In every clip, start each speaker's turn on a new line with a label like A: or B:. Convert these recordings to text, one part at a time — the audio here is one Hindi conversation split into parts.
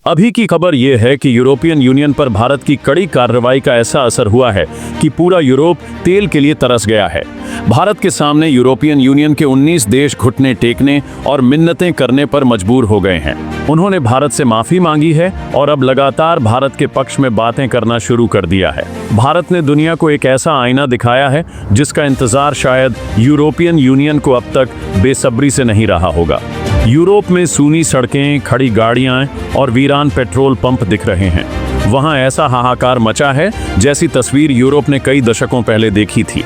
A: अभी की खबर यह है कि यूरोपियन यूनियन पर भारत की कड़ी कार्रवाई का ऐसा असर हुआ है कि पूरा यूरोप तेल के लिए तरस गया है। भारत के सामने यूरोपियन यूनियन के 19 देश घुटने टेकने और मिन्नतें करने पर मजबूर हो गए हैं। उन्होंने भारत से माफी मांगी है और अब लगातार भारत के पक्ष में बातें करना शुरू कर दिया है। भारत ने दुनिया को एक ऐसा आईना दिखाया है जिसका इंतजार शायद यूरोपियन यूनियन को अब तक बेसब्री से नहीं रहा होगा। यूरोप में सूनी सड़कें, खड़ी गाड़ियां और वीरान पेट्रोल पंप दिख रहे हैं। वहां ऐसा हाहाकार मचा है जैसी तस्वीर यूरोप ने कई दशकों पहले देखी थी।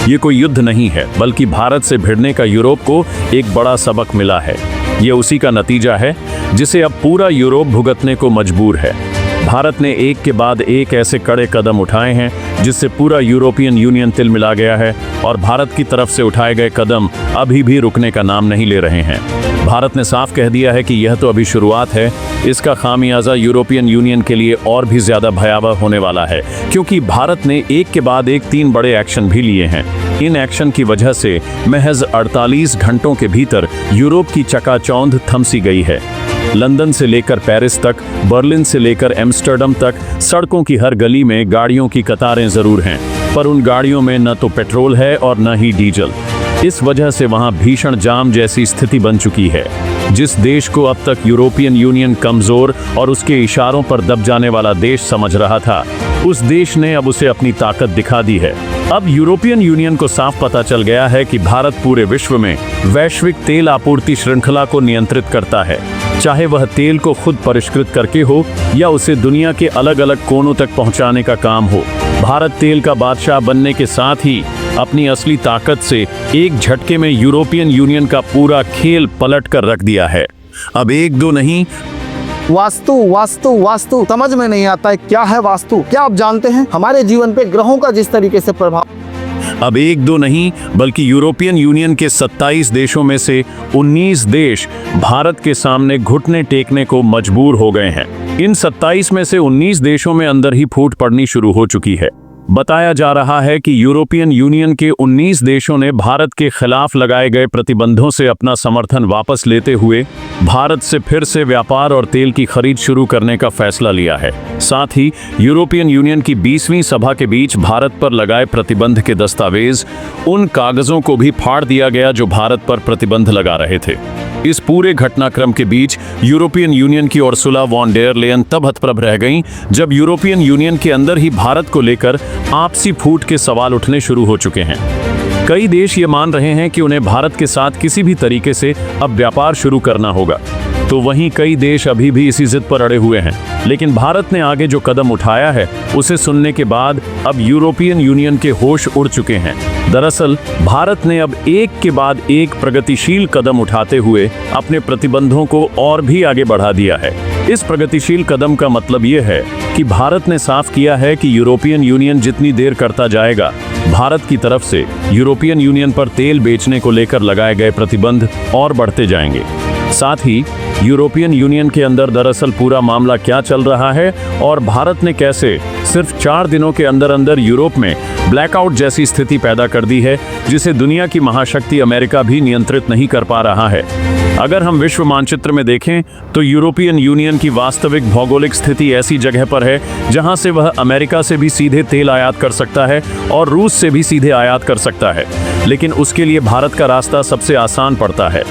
A: ये कोई युद्ध नहीं है, बल्कि भारत से भिड़ने का यूरोप को एक बड़ा सबक मिला है। ये उसी का नतीजा है जिसे अब पूरा यूरोप भुगतने को मजबूर है। भारत ने एक के बाद एक ऐसे कड़े कदम उठाए हैं जिससे पूरा यूरोपियन यूनियन तिलमिला गया है और भारत की तरफ से उठाए गए कदम अभी भी रुकने का नाम नहीं ले रहे हैं। भारत ने साफ कह दिया है कि यह तो अभी शुरुआत है, इसका खामियाजा यूरोपियन यूनियन के लिए और भी ज्यादा भयावह होने वाला है, क्योंकि भारत ने एक के बाद एक 3 बड़े एक्शन भी लिए हैं। इन एक्शन की वजह से महज 48 घंटों के भीतर यूरोप की चकाचौंध थमसी गई है। लंदन से लेकर पेरिस तक, बर्लिन से लेकर एम्स्टर्डम तक सड़कों की हर गली में गाड़ियों की कतारें जरूर हैं, पर उन गाड़ियों में न तो पेट्रोल है और न ही डीजल। इस वजह से वहां भीषण जाम जैसी स्थिति बन चुकी है। जिस देश को अब तक यूरोपियन यूनियन कमजोर और उसके इशारों पर दब जाने वाला देश समझ रहा था, उस देश ने अब उसे अपनी ताकत दिखा दी है। अब यूरोपियन यूनियन को साफ पता चल गया है कि भारत पूरे विश्व में वैश्विक तेल आपूर्ति श्रृंखला को नियंत्रित करता है, चाहे वह तेल को खुद परिष्कृत करके हो या उसे दुनिया के अलग अलग कोनों तक पहुंचाने का काम हो। भारत तेल का बादशाह बनने के साथ ही अपनी असली ताकत से एक झटके में यूरोपियन यूनियन का पूरा खेल पलट कर रख दिया है। अब एक दो नहीं,
B: वास्तु वास्तु वास्तु समझ में नहीं आता है क्या है वास्तु। क्या आप जानते हैं हमारे जीवन पे ग्रहों का जिस तरीके से प्रभाव,
A: अब एक दो नहीं बल्कि यूरोपियन यूनियन के 27 देशों में से 19 देश भारत के सामने घुटने टेकने को मजबूर हो गए हैं। इन 27 में से 19 देशों में अंदर ही फूट पड़नी शुरू हो चुकी है। बताया जा रहा है कि यूरोपियन यूनियन के 19 देशों ने भारत के खिलाफ लगाए गए प्रतिबंधों से अपना समर्थन वापस लेते हुए भारत से फिर से व्यापार और तेल की खरीद शुरू करने का फैसला लिया है। साथ ही यूरोपियन यूनियन की 20वीं सभा के बीच भारत पर लगाए प्रतिबंध के दस्तावेज, उन कागजों को भी फाड़ दिया गया जो भारत पर प्रतिबंध लगा रहे थे। इस पूरे घटनाक्रम के बीच यूरोपियन यूनियन की उर्सुला वॉन डेर लेयन तब हतप्रभ रह गईं जब यूरोपियन यूनियन के अंदर ही भारत को लेकर आपसी फूट के सवाल उठने शुरू हो चुके हैं। कई देश ये मान रहे हैं कि उन्हें भारत के साथ किसी भी तरीके से अब व्यापार शुरू करना होगा, तो वहीं कई देश अभी भी इसी जिद पर अड़े हुए हैं। लेकिन भारत ने आगे जो कदम उठाया है उसे सुनने के बाद अब यूरोपियन यूनियन के होश उड़ चुके हैं। दरअसल भारत ने अब एक के बाद एक प्रगतिशील कदम उठाते हुए अपने प्रतिबंधों को और भी आगे बढ़ा दिया है। इस प्रगतिशील कदम का मतलब ये है कि भारत ने साफ किया है कि यूरोपियन यूनियन जितनी देर करता जाएगा, भारत की तरफ से यूरोपियन यूनियन पर तेल बेचने को लेकर लगाए गए प्रतिबंध और बढ़ते जाएंगे। साथ ही यूरोपियन यूनियन के अंदर दरअसल पूरा मामला क्या चल रहा है और भारत ने कैसे सिर्फ 4 दिनों के अंदर अंदर यूरोप में ब्लैकआउट जैसी स्थिति पैदा कर दी है, जिसे दुनिया की महाशक्ति अमेरिका भी नियंत्रित नहीं कर पा रहा है। अगर हम विश्व मानचित्र में देखें तो यूरोपियन यूनियन की वास्तविक भौगोलिक स्थिति ऐसी जगह पर है जहां से वह अमेरिका से भी सीधे तेल आयात कर सकता है और रूस से भी सीधे आयात कर सकता है, लेकिन उसके लिए भारत का रास्ता सबसे आसान पड़ता है।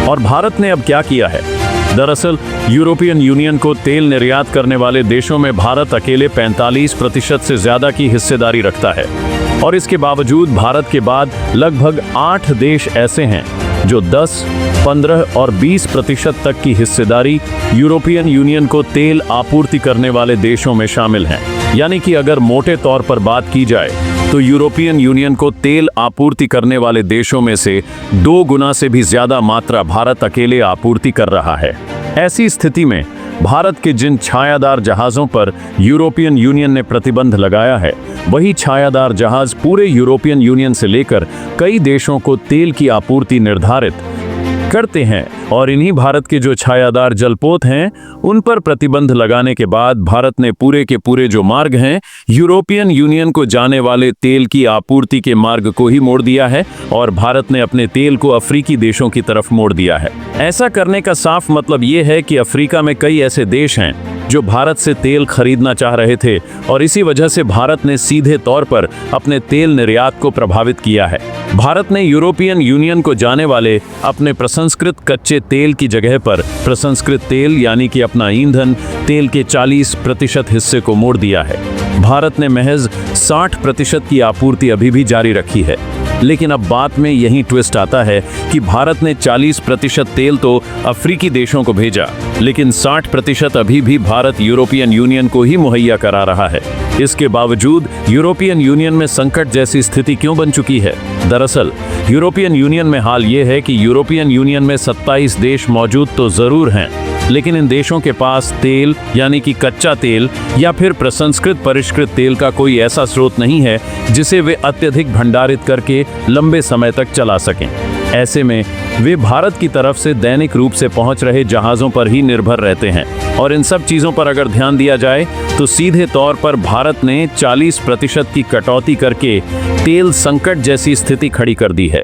A: और भारत ने अब क्या किया है? दरअसल यूरोपियन यूनियन को तेल निर्यात करने वाले देशों में भारत अकेले 45% से ज्यादा की हिस्सेदारी रखता है, और इसके बावजूद भारत के बाद लगभग 8 देश ऐसे हैं जो 10, 15 और 20% तक की हिस्सेदारी यूरोपियन यूनियन को तेल आपूर्ति करने वाले देशों में शामिल हैं। यानी कि अगर मोटे तौर पर बात की जाए तो यूरोपियन यूनियन को तेल आपूर्ति करने वाले देशों में से 2 गुना से भी ज्यादा मात्रा भारत अकेले आपूर्ति कर रहा है। ऐसी स्थिति में भारत के जिन छायादार जहाज़ों पर यूरोपियन यूनियन ने प्रतिबंध लगाया है, वही छायादार जहाज़ पूरे यूरोपियन यूनियन से लेकर कई देशों को तेल की आपूर्ति निर्धारित करते हैं, और इन्हीं भारत के जो छायादार जलपोत हैं उन पर प्रतिबंध लगाने के बाद भारत ने पूरे के पूरे जो मार्ग हैं यूरोपियन यूनियन को जाने वाले तेल की आपूर्ति के मार्ग को ही मोड़ दिया है, और भारत ने अपने तेल को अफ्रीकी देशों की तरफ मोड़ दिया है। ऐसा करने का साफ मतलब ये है कि अफ्रीका में कई ऐसे देश हैं जो भारत से तेल खरीदना चाह रहे थे और इसी वजह से भारत ने सीधे तौर पर अपने तेल निर्यात को प्रभावित किया है। भारत ने यूरोपियन यूनियन को जाने वाले अपने प्रसंस्कृत कच्चे तेल की जगह पर प्रसंस्कृत तेल यानी कि अपना ईंधन तेल के 40% हिस्से को मोड़ दिया है। भारत ने महज 60% की आपूर्ति अभी भी जारी रखी है। लेकिन अब बात में यही ट्विस्ट आता है कि भारत ने 40% तेल तो अफ्रीकी देशों को भेजा, लेकिन 60% अभी भी भारत यूरोपियन यूनियन को ही मुहैया करा रहा है। इसके बावजूद यूरोपियन यूनियन में संकट जैसी स्थिति क्यों बन चुकी है? दरअसल यूरोपियन यूनियन में हाल ये है कि यूरोपियन यूनियन में 27 देश मौजूद तो जरूर हैं, लेकिन इन देशों के पास तेल यानी कि कच्चा तेल या फिर प्रसंस्कृत परिष्कृत तेल का कोई ऐसा स्रोत नहीं है जिसे वे अत्यधिक भंडारित करके लंबे समय तक चला सकें। ऐसे में वे भारत की तरफ से दैनिक रूप से पहुंच रहे जहाज़ों पर ही निर्भर रहते हैं। और इन सब चीज़ों पर अगर ध्यान दिया जाए तो सीधे तौर पर भारत ने 40% की कटौती करके तेल संकट जैसी स्थिति खड़ी कर दी है।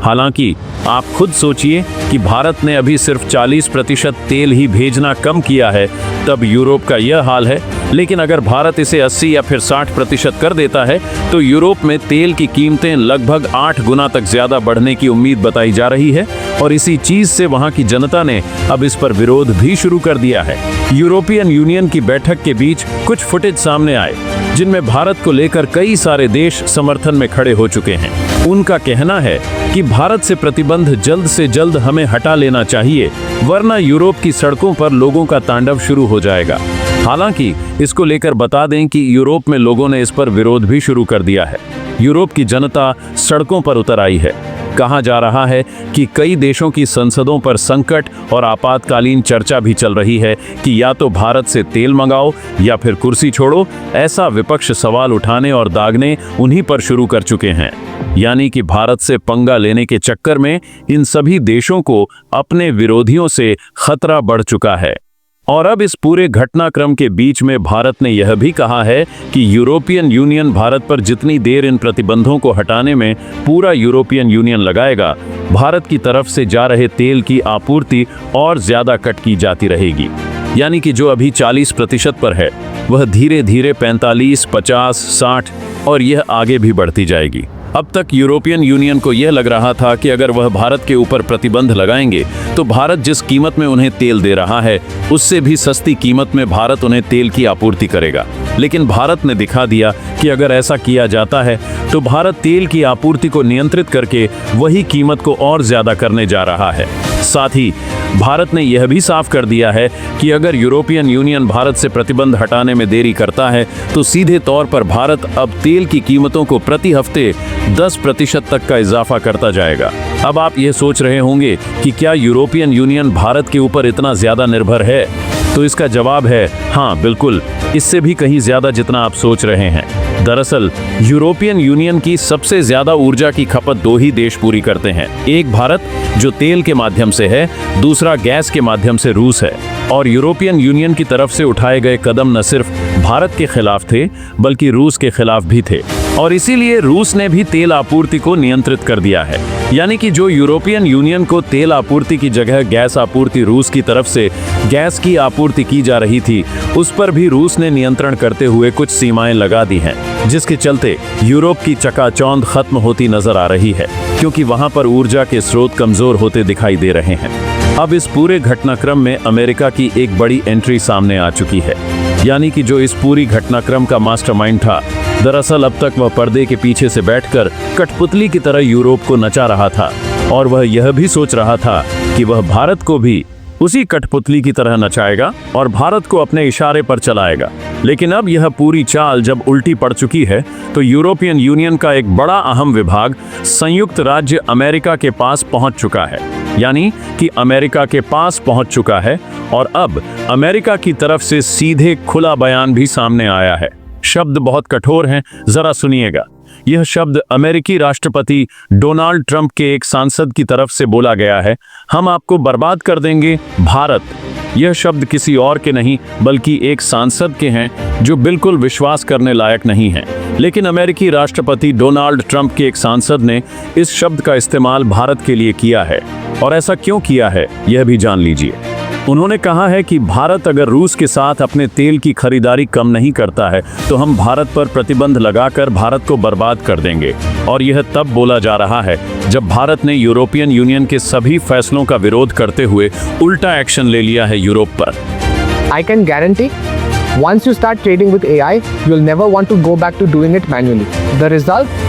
A: हालांकि आप खुद सोचिए कि भारत ने अभी सिर्फ 40% तेल ही भेजना कम किया है, तब यूरोप का यह हाल है। लेकिन अगर भारत इसे 80 या फिर 60% कर देता है तो यूरोप में तेल की कीमतें लगभग 8 गुना तक ज्यादा बढ़ने की उम्मीद बताई जा रही है। और इसी चीज से वहां की जनता ने अब इस पर विरोध भी शुरू कर दिया है। यूरोपियन यूनियन की बैठक के बीच कुछ फुटेज सामने आए जिनमें भारत को लेकर कई सारे देश समर्थन में खड़े हो चुके हैं। उनका कहना है कि भारत से प्रतिबंध जल्द से जल्द हमें हटा लेना चाहिए, वरना यूरोप की सड़कों पर लोगों का तांडव शुरू हो जाएगा। हालांकि इसको लेकर बता दें कि यूरोप में लोगों ने इस पर विरोध भी शुरू कर दिया है। यूरोप की जनता सड़कों पर उतर आई है। कहा जा रहा है कि कई देशों की संसदों पर संकट और आपातकालीन चर्चा भी चल रही है कि या तो भारत से तेल मंगाओ या फिर कुर्सी छोड़ो। ऐसा विपक्ष सवाल उठाने और दागने उन्हीं पर शुरू कर चुके हैं। यानी कि भारत से पंगा लेने के चक्कर में इन सभी देशों को अपने विरोधियों से खतरा बढ़ चुका है। और अब इस पूरे घटनाक्रम के बीच में भारत ने यह भी कहा है कि यूरोपियन यूनियन भारत पर जितनी देर इन प्रतिबंधों को हटाने में पूरा यूरोपियन यूनियन लगाएगा, भारत की तरफ से जा रहे तेल की आपूर्ति और ज्यादा कट की जाती रहेगी। यानी कि जो अभी 40% पर है वह धीरे धीरे 45, 50, 60 और यह आगे भी बढ़ती जाएगी। अब तक यूरोपियन यूनियन को यह लग रहा था कि अगर वह भारत के ऊपर प्रतिबंध लगाएंगे तो भारत जिस कीमत में उन्हें तेल दे रहा है उससे भी सस्ती कीमत में भारत उन्हें तेल की आपूर्ति करेगा। लेकिन भारत ने दिखा दिया कि अगर ऐसा किया जाता है तो भारत तेल की आपूर्ति को नियंत्रित करके वही कीमत को और ज्यादा करने जा रहा है। साथ ही भारत ने यह भी साफ कर दिया है कि अगर यूरोपियन यूनियन भारत से प्रतिबंध हटाने में देरी करता है तो सीधे तौर पर भारत अब तेल की कीमतों को प्रति हफ्ते 10% तक का इजाफा करता जाएगा। अब आप यह सोच रहे होंगे कि क्या यूरोपियन यूनियन भारत के ऊपर इतना ज्यादा निर्भर है? तो इसका जवाब है हाँ, बिल्कुल, इससे भी कहीं ज्यादा जितना आप सोच रहे हैं। दरअसल यूरोपियन यूनियन की सबसे ज्यादा ऊर्जा की खपत 2 ही देश पूरी करते हैं। एक भारत जो तेल के माध्यम से है, दूसरा गैस के माध्यम से रूस है। और यूरोपियन यूनियन की तरफ से उठाए गए कदम न सिर्फ भारत के खिलाफ थे बल्कि रूस के खिलाफ भी थे। और इसीलिए रूस ने भी तेल आपूर्ति को नियंत्रित कर दिया है। यानी कि जो यूरोपियन यूनियन को तेल आपूर्ति की जगह गैस आपूर्ति रूस की तरफ से गैस की आपूर्ति की जा रही थी, उस पर भी रूस ने नियंत्रण करते हुए कुछ सीमाएं लगा दी हैं, जिसके चलते यूरोप की चकाचौंध खत्म होती नजर आ रही है, क्योंकि वहां पर ऊर्जा के स्रोत कमजोर होते दिखाई दे रहे हैं। अब इस पूरे घटनाक्रम में अमेरिका की एक बड़ी एंट्री सामने आ चुकी है। यानी कि जो इस पूरी घटनाक्रम का मास्टरमाइंड था, दरअसल अब तक वह पर्दे के पीछे से बैठकर कठपुतली की तरह यूरोप को नचा रहा था। और वह यह भी सोच रहा था कि वह भारत को भी उसी कठपुतली की तरह नचाएगा और भारत को अपने इशारे पर चलाएगा। लेकिन अब यह पूरी चाल जब उल्टी पड़ चुकी है तो यूरोपियन यूनियन का एक बड़ा अहम विभाग संयुक्त राज्य अमेरिका के पास पहुंच चुका है। यानी कि अमेरिका के पास पहुंच चुका है और अब अमेरिका की तरफ से सीधे खुला बयान भी सामने आया है। शब्द बहुत कठोर हैं, जरा सुनिएगा। यह शब्द अमेरिकी राष्ट्रपति डोनाल्ड ट्रंप के एक सांसद की तरफ से बोला गया है। हम आपको बर्बाद कर देंगे भारत। यह शब्द किसी और के नहीं बल्कि एक सांसद के हैं जो बिल्कुल विश्वास करने लायक नहीं है। लेकिन अमेरिकी राष्ट्रपति डोनाल्ड ट्रंप के एक सांसद ने इस शब्द का इस्तेमाल भारत के लिए किया है। और ऐसा क्यों किया है यह भी जान लीजिए। उन्होंने कहा है कि भारत अगर रूस के साथ अपने तेल की खरीदारी कम नहीं करता है तो हम भारत पर प्रतिबंध लगाकर भारत को बर्बाद कर देंगे। और यह तब बोला जा रहा है जब भारत ने यूरोपियन यूनियन के सभी फैसलों का विरोध करते हुए उल्टा एक्शन ले लिया है यूरोप पर।
C: I can guarantee once you start trading with AI, you'll never want to go back to doing it manually. The result?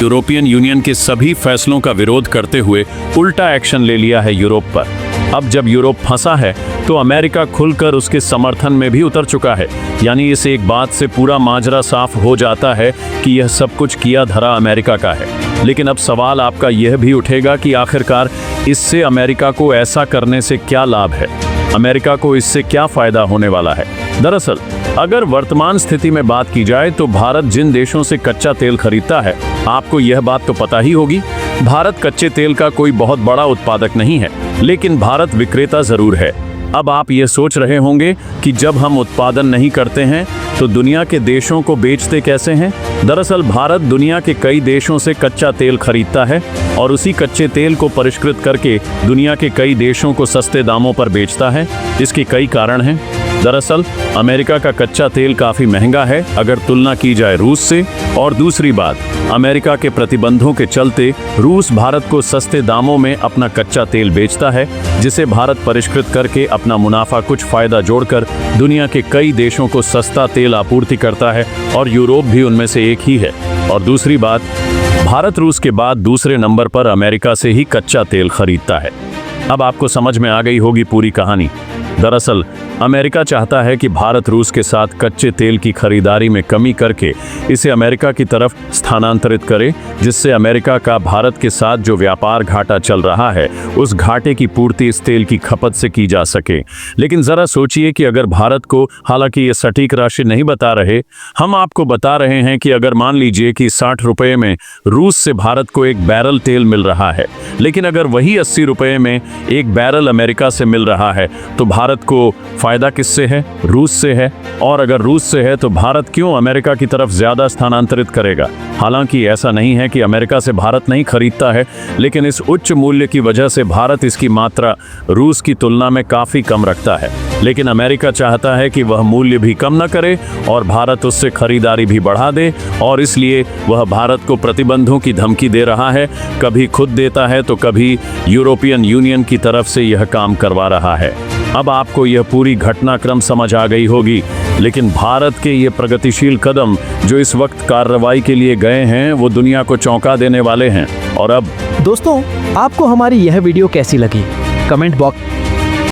A: European union के सभी फैसलों का विरोध करते हुए उल्टा एक्शन ले लिया है यूरोप पर। अब जब यूरोप फंसा है तो अमेरिका खुलकर उसके समर्थन में भी उतर चुका है। यानी इस एक बात से पूरा माजरा साफ हो जाता है कि यह सब कुछ किया धरा अमेरिका का है। लेकिन अब सवाल आपका यह भी उठेगा कि आखिरकार इससे अमेरिका को ऐसा करने से क्या लाभ है, अमेरिका को इससे क्या फायदा होने वाला है। दरअसल अगर वर्तमान स्थिति में बात की जाए तो भारत जिन देशों से कच्चा तेल खरीदता है, आपको यह बात तो पता ही होगी, भारत कच्चे तेल का कोई बहुत बड़ा उत्पादक नहीं है, लेकिन भारत विक्रेता जरूर है। अब आप ये सोच रहे होंगे कि जब हम उत्पादन नहीं करते हैं तो दुनिया के देशों को बेचते कैसे हैं? दरअसल भारत दुनिया के कई देशों से कच्चा तेल खरीदता है और उसी कच्चे तेल को परिष्कृत करके दुनिया के कई देशों को सस्ते दामों पर बेचता है। इसके कई कारण हैं। दरअसल अमेरिका का कच्चा तेल काफ़ी महंगा है अगर तुलना की जाए रूस से, और दूसरी बात, अमेरिका के प्रतिबंधों के चलते रूस भारत को सस्ते दामों में अपना कच्चा तेल बेचता है, जिसे भारत परिष्कृत करके अपना मुनाफा कुछ फ़ायदा जोड़कर दुनिया के कई देशों को सस्ता तेल आपूर्ति करता है, और यूरोप भी उनमें से एक ही है। और दूसरी बात, भारत रूस के बाद दूसरे नंबर पर अमेरिका से ही कच्चा तेल खरीदता है। अब आपको समझ में आ गई होगी पूरी कहानी। दरअसल अमेरिका चाहता है कि भारत रूस के साथ कच्चे तेल की खरीदारी में कमी करके इसे अमेरिका की तरफ स्थानांतरित करे, जिससे अमेरिका का भारत के साथ जो व्यापार घाटा चल रहा है उस घाटे की पूर्ति इस तेल की खपत से की जा सके। लेकिन ज़रा सोचिए कि अगर भारत को, हालांकि ये सटीक राशि नहीं बता रहे, हम आपको बता रहे हैं कि अगर मान लीजिए कि 60 रुपये में रूस से भारत को एक बैरल तेल मिल रहा है, लेकिन अगर वही 80 रुपये में एक बैरल अमेरिका से मिल रहा है तो भारत को फायदा किससे है? रूस से है। और अगर रूस से है तो भारत क्यों अमेरिका की तरफ ज्यादा स्थानांतरित करेगा? हालांकि ऐसा नहीं है कि अमेरिका से भारत नहीं खरीदता है, लेकिन इस उच्च मूल्य की वजह से भारत इसकी मात्रा रूस की तुलना में काफी कम रखता है। लेकिन अमेरिका चाहता है कि वह मूल्य भी कम न करे और भारत उससे खरीदारी भी बढ़ा दे, और इसलिए वह भारत को प्रतिबंधों की धमकी दे रहा है। कभी खुद देता है तो कभी यूरोपियन यूनियन की तरफ से यह काम करवा रहा है। अब आपको यह पूरी घटनाक्रम समझ आ गई होगी, लेकिन भारत के ये प्रगतिशील कदम जो इस वक्त कार्रवाई के लिए गए हैं वो दुनिया को चौंका देने वाले हैं। और अब
D: दोस्तों, आपको हमारी यह वीडियो कैसी लगी? Comment box